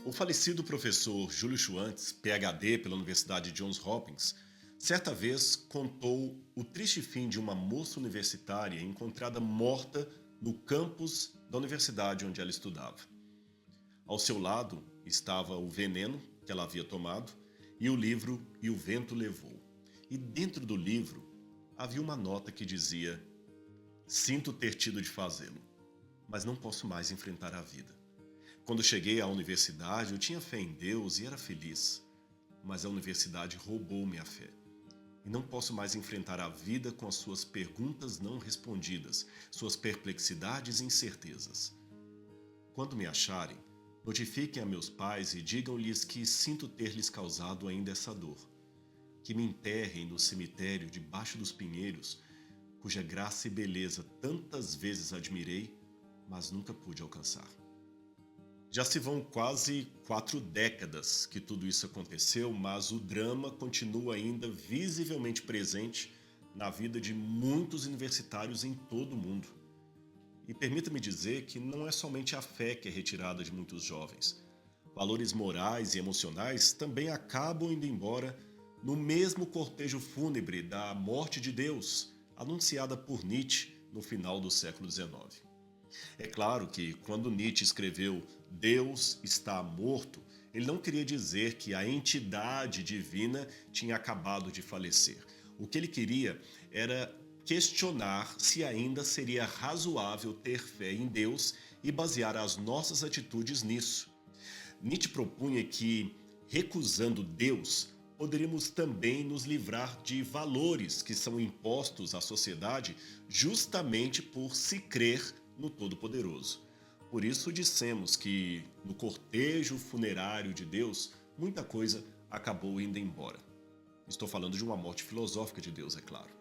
O falecido professor Júlio Schwartz, PhD pela Universidade Johns Hopkins, certa vez contou o triste fim de uma moça universitária encontrada morta no campus da universidade onde ela estudava. Ao seu lado estava o veneno que ela havia tomado e o livro E o Vento Levou. E dentro do livro havia uma nota que dizia: "Sinto ter tido de fazê-lo, mas não posso mais enfrentar a vida. Quando cheguei à universidade, eu tinha fé em Deus e era feliz, mas a universidade roubou minha fé. E não posso mais enfrentar a vida com as suas perguntas não respondidas, suas perplexidades e incertezas. Quando me acharem, notifiquem a meus pais e digam-lhes que sinto ter lhes causado ainda essa dor. Que me enterrem no cemitério debaixo dos pinheiros, cuja graça e beleza tantas vezes admirei, mas nunca pude alcançar." Já se vão quase 4 décadas que tudo isso aconteceu, mas o drama continua ainda visivelmente presente na vida de muitos universitários em todo o mundo. E permita-me dizer que não é somente a fé que é retirada de muitos jovens. Valores morais e emocionais também acabam indo embora no mesmo cortejo fúnebre da morte de Deus, anunciada por Nietzsche no final do século XIX. É claro que quando Nietzsche escreveu Deus está morto, ele não queria dizer que a entidade divina tinha acabado de falecer. O que ele queria era questionar se ainda seria razoável ter fé em Deus e basear as nossas atitudes nisso. Nietzsche propunha que, recusando Deus, poderíamos também nos livrar de valores que são impostos à sociedade justamente por se crer no Todo-Poderoso. Por isso dissemos que, no cortejo funerário de Deus, muita coisa acabou indo embora. Estou falando de uma morte filosófica de Deus, é claro.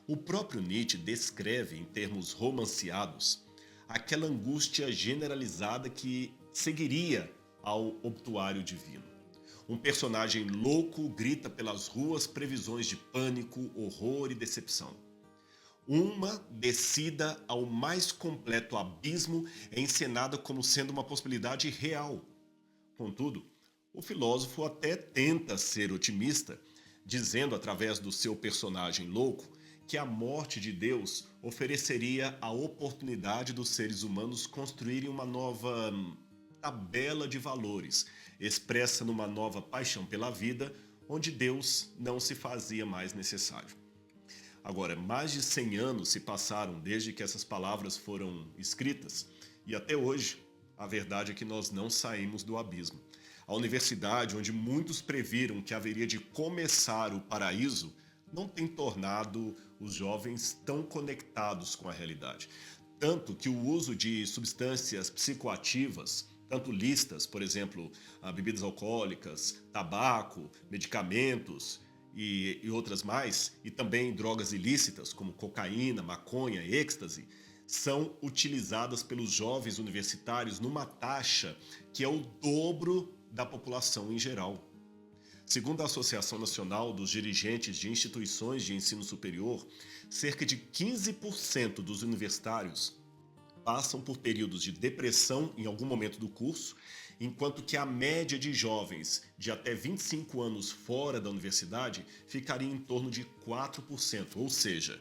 O próprio Nietzsche descreve, em termos romanceados, aquela angústia generalizada que seguiria ao obituário divino. Um personagem louco grita pelas ruas previsões de pânico, horror e decepção. Uma descida ao mais completo abismo é encenada como sendo uma possibilidade real. Contudo, o filósofo até tenta ser otimista, dizendo através do seu personagem louco que a morte de Deus ofereceria a oportunidade dos seres humanos construírem uma nova tabela de valores, expressa numa nova paixão pela vida, onde Deus não se fazia mais necessário. Agora, mais de 100 anos se passaram desde que essas palavras foram escritas e até hoje a verdade é que nós não saímos do abismo. A universidade, onde muitos previram que haveria de começar o paraíso, não tem tornado os jovens tão conectados com a realidade. Tanto que o uso de substâncias psicoativas, tanto listas, por exemplo, bebidas alcoólicas, tabaco, medicamentos e outras mais, e também drogas ilícitas como cocaína, maconha, êxtase, são utilizadas pelos jovens universitários numa taxa que é o dobro da população em geral. Segundo a Associação Nacional dos Dirigentes de Instituições de Ensino Superior, cerca de 15% dos universitários passam por períodos de depressão em algum momento do curso, enquanto que a média de jovens de até 25 anos fora da universidade ficaria em torno de 4%, ou seja,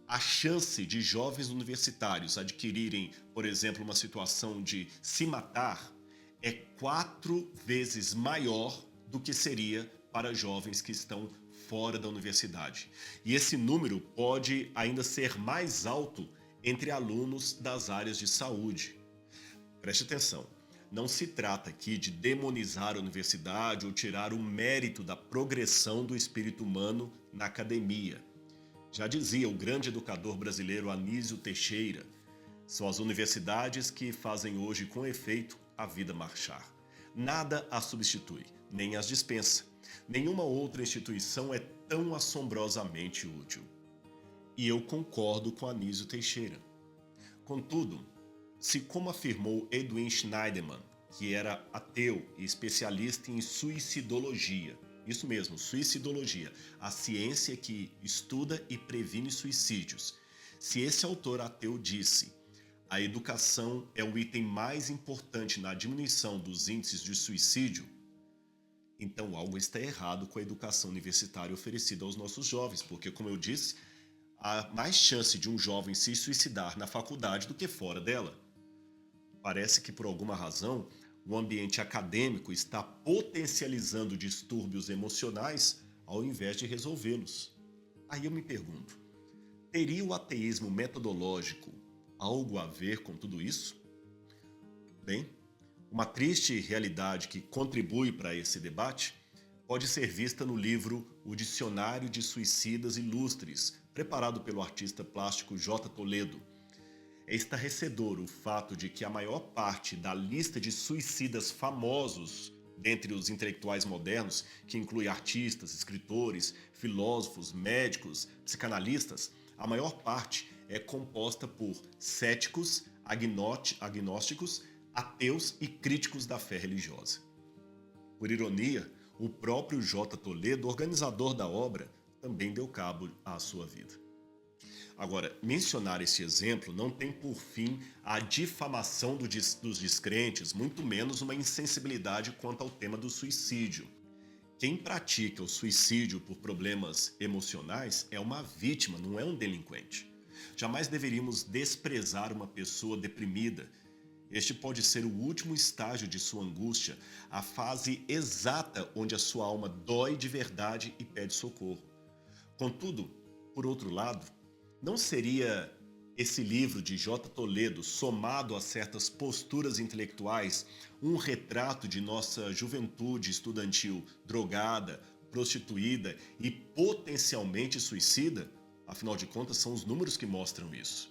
a chance de jovens universitários adquirirem, por exemplo, uma situação de se matar é 4 vezes maior do que seria para jovens que estão fora da universidade. E esse número pode ainda ser mais alto entre alunos das áreas de saúde. Preste atenção, não se trata aqui de demonizar a universidade ou tirar o mérito da progressão do espírito humano na academia. Já dizia o grande educador brasileiro Anísio Teixeira, são as universidades que fazem hoje com efeito a vida marchar. Nada as substitui, nem as dispensa. Nenhuma outra instituição é tão assombrosamente útil. E eu concordo com Anísio Teixeira. Contudo, se como afirmou Edwin Schneiderman, que era ateu e especialista em suicidologia, Isso mesmo, suicidologia, a ciência que estuda e previne suicídios. Se esse autor ateu disse a educação é o item mais importante na diminuição dos índices de suicídio, então algo está errado com a educação universitária oferecida aos nossos jovens, porque, como eu disse, há mais chance de um jovem se suicidar na faculdade do que fora dela. Parece que, por alguma razão, o ambiente acadêmico está potencializando distúrbios emocionais ao invés de resolvê-los. Aí eu me pergunto, teria o ateísmo metodológico algo a ver com tudo isso? Bem, uma triste realidade que contribui para esse debate pode ser vista no livro O Dicionário de Suicidas Ilustres, preparado pelo artista plástico J. Toledo. É estarrecedor o fato de que a maior parte da lista de suicidas famosos dentre os intelectuais modernos, que inclui artistas, escritores, filósofos, médicos, psicanalistas, a maior parte é composta por céticos, agnósticos, ateus e críticos da fé religiosa. Por ironia, o próprio J. Toledo, organizador da obra, também deu cabo à sua vida. Agora, mencionar este exemplo não tem por fim a difamação dos descrentes, muito menos uma insensibilidade quanto ao tema do suicídio. Quem pratica o suicídio por problemas emocionais é uma vítima, não é um delinquente. Jamais deveríamos desprezar uma pessoa deprimida. Este pode ser o último estágio de sua angústia, a fase exata onde a sua alma dói de verdade e pede socorro. Contudo, por outro lado, não seria esse livro de J. Toledo, somado a certas posturas intelectuais, um retrato de nossa juventude estudantil drogada, prostituída e potencialmente suicida? Afinal de contas, são os números que mostram isso.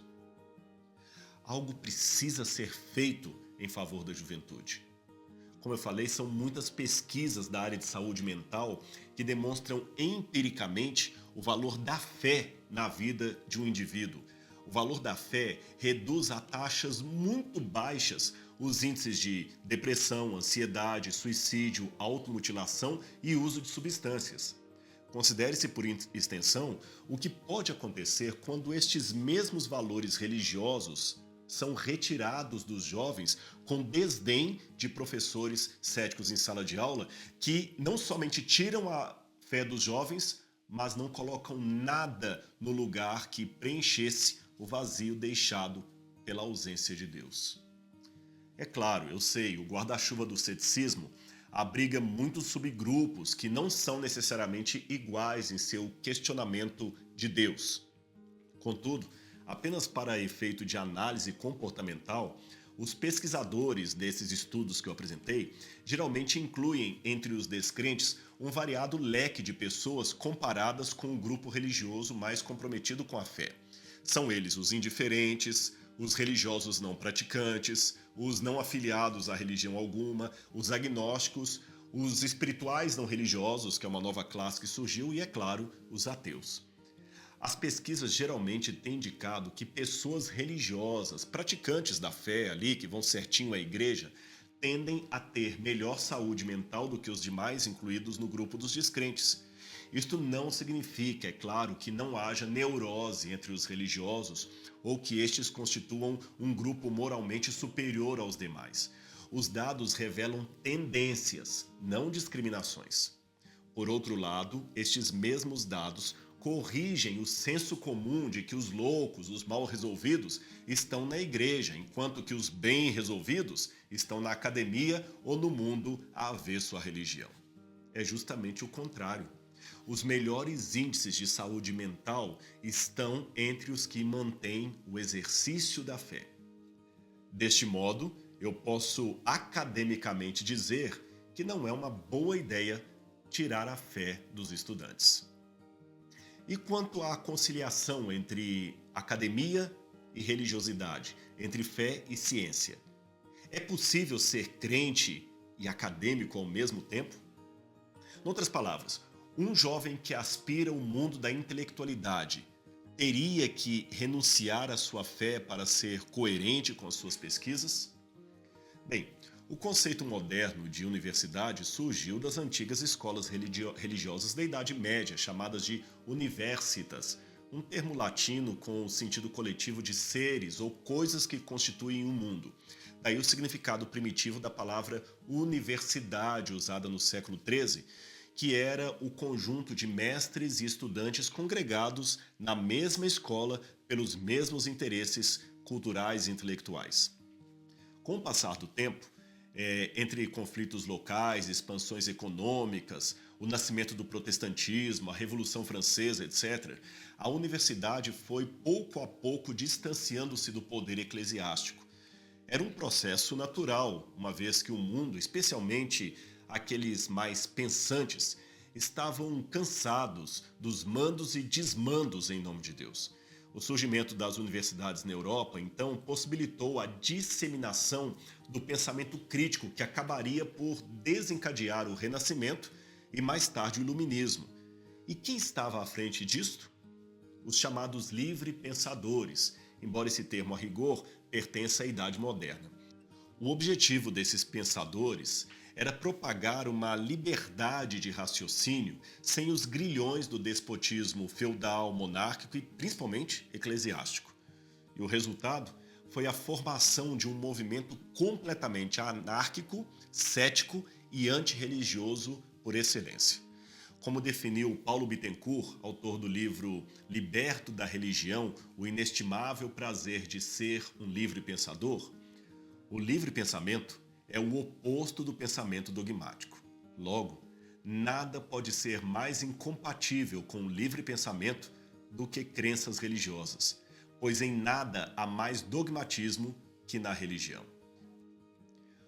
Algo precisa ser feito em favor da juventude. Como eu falei, são muitas pesquisas da área de saúde mental que demonstram empiricamente o valor da fé na vida de um indivíduo. O valor da fé reduz a taxas muito baixas os índices de depressão, ansiedade, suicídio, automutilação e uso de substâncias. Considere-se por extensão o que pode acontecer quando estes mesmos valores religiosos são retirados dos jovens com desdém de professores céticos em sala de aula que não somente tiram a fé dos jovens, mas não colocam nada no lugar que preenchesse o vazio deixado pela ausência de Deus. É claro, eu sei, o guarda-chuva do ceticismo abriga muitos subgrupos que não são necessariamente iguais em seu questionamento de Deus. Contudo, apenas para efeito de análise comportamental, os pesquisadores desses estudos que eu apresentei geralmente incluem entre os descrentes um variado leque de pessoas comparadas com o grupo religioso mais comprometido com a fé. São eles os indiferentes, os religiosos não praticantes, os não afiliados a religião alguma, os agnósticos, os espirituais não religiosos, que é uma nova classe que surgiu, e, é claro, os ateus. As pesquisas geralmente têm indicado que pessoas religiosas, praticantes da fé ali, que vão certinho à igreja, tendem a ter melhor saúde mental do que os demais incluídos no grupo dos descrentes. Isto não significa, é claro, que não haja neurose entre os religiosos ou que estes constituam um grupo moralmente superior aos demais. Os dados revelam tendências, não discriminações. Por outro lado, estes mesmos dados corrigem o senso comum de que os loucos, os mal resolvidos, estão na igreja, enquanto que os bem resolvidos estão na academia ou no mundo avesso à religião. É justamente o contrário. Os melhores índices de saúde mental estão entre os que mantêm o exercício da fé. Deste modo, eu posso academicamente dizer que não é uma boa ideia tirar a fé dos estudantes. E quanto à conciliação entre academia e religiosidade, entre fé e ciência? É possível ser crente e acadêmico ao mesmo tempo? Em outras palavras, um jovem que aspira ao mundo da intelectualidade teria que renunciar à sua fé para ser coerente com as suas pesquisas? Bem, O conceito moderno de universidade surgiu das antigas escolas religiosas da Idade Média, chamadas de universitas, um termo latino com o sentido coletivo de seres ou coisas que constituem um mundo. Daí o significado primitivo da palavra universidade, usada no século XIII, que era o conjunto de mestres e estudantes congregados na mesma escola pelos mesmos interesses culturais e intelectuais. Com o passar do tempo, entre conflitos locais, expansões econômicas, o nascimento do protestantismo, a Revolução Francesa, etc., a universidade foi pouco a pouco distanciando-se do poder eclesiástico. Era um processo natural, uma vez que o mundo, especialmente aqueles mais pensantes, estavam cansados dos mandos e desmandos em nome de Deus. O surgimento das universidades na Europa, então, possibilitou a disseminação do pensamento crítico que acabaria por desencadear o Renascimento e mais tarde o Iluminismo. E quem estava à frente disto? Os chamados livre-pensadores, embora esse termo a rigor pertença à Idade Moderna. O objetivo desses pensadores era propagar uma liberdade de raciocínio sem os grilhões do despotismo feudal, monárquico e principalmente eclesiástico. E o resultado foi a formação de um movimento completamente anárquico, cético e antirreligioso por excelência. Como definiu Paulo Bittencourt, autor do livro Liberto da Religião, o inestimável prazer de ser um livre pensador, o livre pensamento é o oposto do pensamento dogmático. Logo, nada pode ser mais incompatível com o livre pensamento do que crenças religiosas, pois em nada há mais dogmatismo que na religião.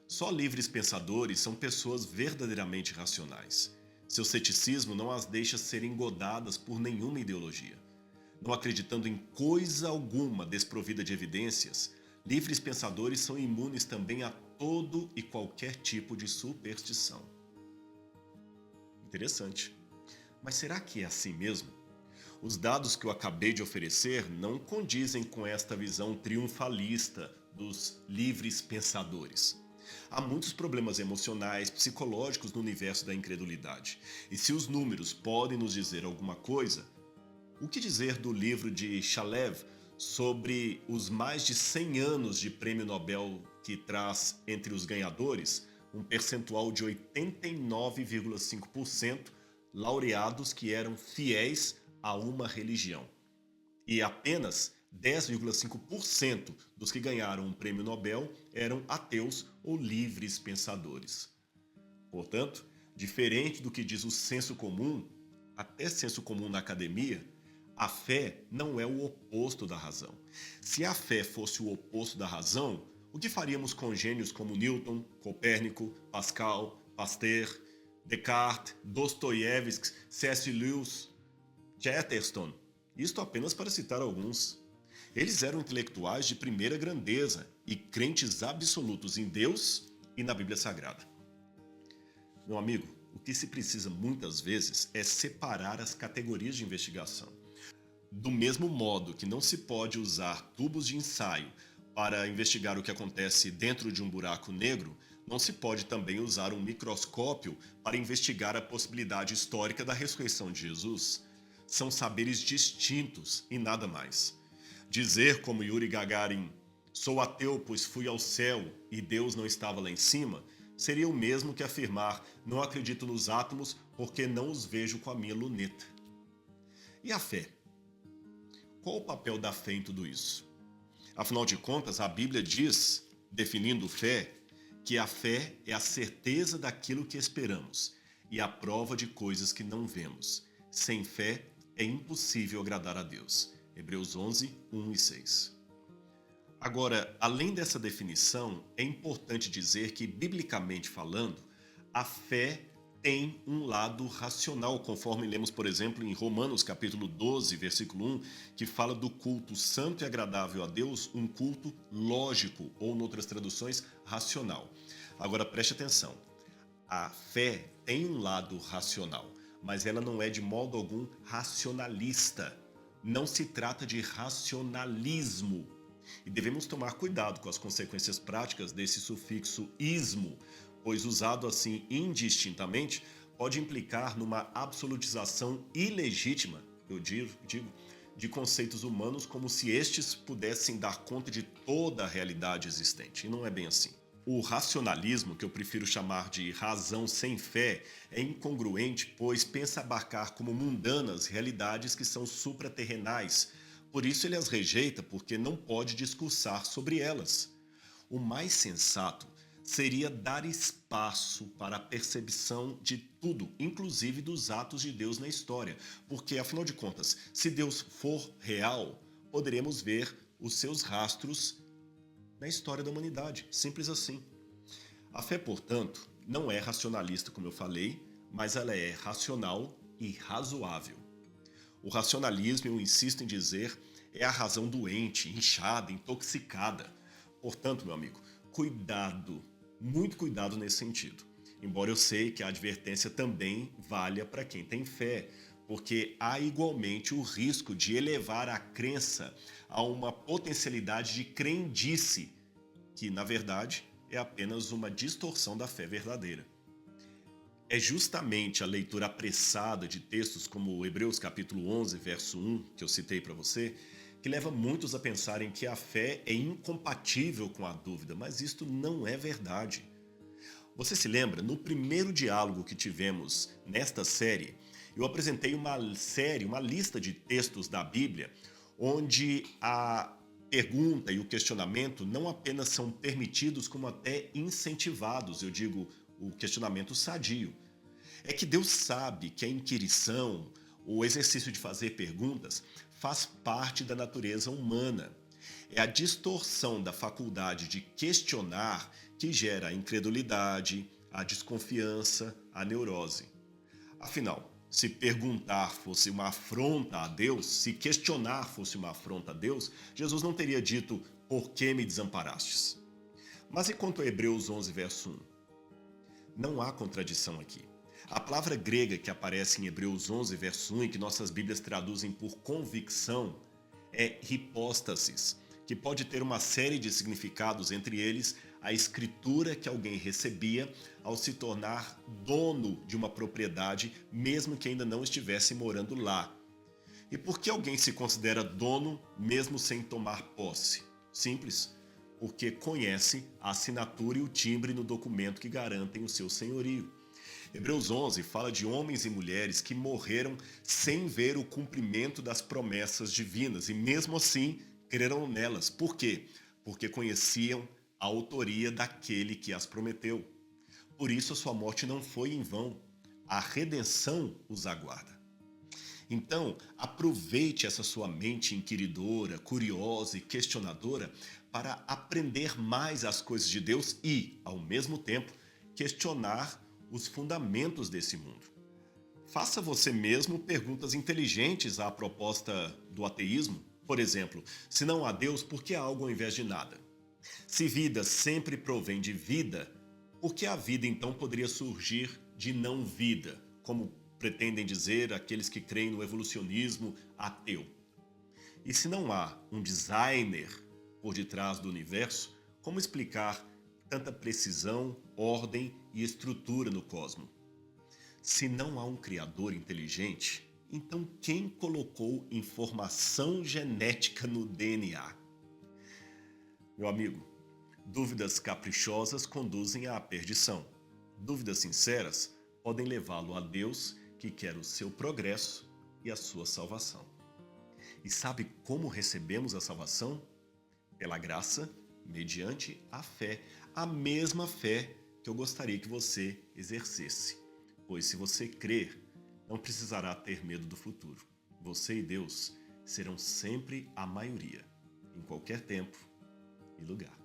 Só livres pensadores são pessoas verdadeiramente racionais. Seu ceticismo não as deixa serem engodadas por nenhuma ideologia. Não acreditando em coisa alguma desprovida de evidências, livres pensadores são imunes também a todo e qualquer tipo de superstição. Interessante. Mas será que é assim mesmo? Os dados que eu acabei de oferecer não condizem com esta visão triunfalista dos livres pensadores. Há muitos problemas emocionais, psicológicos no universo da incredulidade. E se os números podem nos dizer alguma coisa, o que dizer do livro de Shalev sobre os mais de 100 anos de prêmio Nobel que traz entre os ganhadores um percentual de 89,5% laureados que eram fiéis a uma religião. E apenas 10,5% dos que ganharam um prêmio Nobel eram ateus ou livres pensadores. Portanto, diferente do que diz o senso comum, até senso comum na academia, a fé não é o oposto da razão. Se a fé fosse o oposto da razão, o que faríamos com gênios como Newton, Copérnico, Pascal, Pasteur, Descartes, Dostoiévski, C.S. Lewis, Chesterton? Isto apenas para citar alguns. Eles eram intelectuais de primeira grandeza e crentes absolutos em Deus e na Bíblia Sagrada. Meu amigo, o que se precisa muitas vezes é separar as categorias de investigação. Do mesmo modo que não se pode usar tubos de ensaio para investigar o que acontece dentro de um buraco negro, não se pode também usar um microscópio para investigar a possibilidade histórica da ressurreição de Jesus. São saberes distintos e nada mais. Dizer como Yuri Gagarin, sou ateu pois fui ao céu e Deus não estava lá em cima, seria o mesmo que afirmar, não acredito nos átomos porque não os vejo com a minha luneta. E a fé? Qual o papel da fé em tudo isso? Afinal de contas, a Bíblia diz, definindo fé, que a fé é a certeza daquilo que esperamos e a prova de coisas que não vemos. Sem fé é impossível agradar a Deus. Hebreus 11, 1 e 6. Agora, além dessa definição, é importante dizer que, biblicamente falando, a fé tem um lado racional, conforme lemos, por exemplo, em Romanos capítulo 12, versículo 1, que fala do culto santo e agradável a Deus, um culto lógico, ou, em outras traduções, racional. Agora, preste atenção. A fé tem um lado racional, mas ela não é de modo algum racionalista. Não se trata de racionalismo. E devemos tomar cuidado com as consequências práticas desse sufixo ismo, pois usado assim indistintamente pode implicar numa absolutização ilegítima, eu digo, de conceitos humanos como se estes pudessem dar conta de toda a realidade existente. E não é bem assim. O racionalismo, que eu prefiro chamar de razão sem fé, é incongruente, pois pensa abarcar como mundanas realidades que são supraterrenais. Por isso ele as rejeita, porque não pode discursar sobre elas. O mais sensato seria dar espaço para a percepção de tudo, inclusive dos atos de Deus na história. Porque, afinal de contas, se Deus for real, poderemos ver os seus rastros na história da humanidade. Simples assim. A fé, portanto, não é racionalista, como eu falei, mas ela é racional e razoável. O racionalismo, eu insisto em dizer, é a razão doente, inchada, intoxicada. Portanto, meu amigo, cuidado, muito cuidado nesse sentido. Embora eu sei que a advertência também valha para quem tem fé, porque há igualmente o risco de elevar a crença a uma potencialidade de crendice, que na verdade é apenas uma distorção da fé verdadeira. É justamente a leitura apressada de textos como Hebreus capítulo 11, verso 1, que eu citei para você, que leva muitos a pensarem que a fé é incompatível com a dúvida, mas isto não é verdade. Você se lembra? No primeiro diálogo que tivemos nesta série, eu apresentei uma lista de textos da Bíblia, onde a pergunta e o questionamento não apenas são permitidos, como até incentivados, eu digo, o questionamento sadio. É que Deus sabe que a inquirição, o exercício de fazer perguntas, faz parte da natureza humana. É a distorção da faculdade de questionar que gera a incredulidade, a desconfiança, a neurose. Afinal, se perguntar fosse uma afronta a Deus, se questionar fosse uma afronta a Deus, Jesus não teria dito, por que me desamparastes? Mas e quanto a Hebreus 11, verso 1? Não há contradição aqui. A palavra grega que aparece em Hebreus 11, verso 1 e que nossas Bíblias traduzem por convicção é hipóstasis, que pode ter uma série de significados, entre eles a escritura que alguém recebia ao se tornar dono de uma propriedade, mesmo que ainda não estivesse morando lá. E por que alguém se considera dono mesmo sem tomar posse? Simples, porque conhece a assinatura e o timbre no documento que garantem o seu senhorio. Hebreus 11 fala de homens e mulheres que morreram sem ver o cumprimento das promessas divinas e mesmo assim creram nelas. Por quê? Porque conheciam a autoria daquele que as prometeu. Por isso a sua morte não foi em vão. A redenção os aguarda. Então, aproveite essa sua mente inquiridora, curiosa e questionadora para aprender mais as coisas de Deus e, ao mesmo tempo, questionar os fundamentos desse mundo. Faça você mesmo perguntas inteligentes à proposta do ateísmo. Por exemplo, se não há Deus, por que há algo ao invés de nada? Se vida sempre provém de vida, por que a vida então poderia surgir de não vida, como pretendem dizer aqueles que creem no evolucionismo ateu? E se não há um designer por detrás do universo, como explicar tanta precisão, ordem e estrutura no cosmos? Se não há um criador inteligente, então quem colocou informação genética no DNA? Meu amigo, dúvidas caprichosas conduzem à perdição. Dúvidas sinceras podem levá-lo a Deus, que quer o seu progresso e a sua salvação. E sabe como recebemos a salvação? Pela graça, mediante a fé, a mesma fé que eu gostaria que você exercesse. Pois se você crer, não precisará ter medo do futuro. Você e Deus serão sempre a maioria, em qualquer tempo e lugar.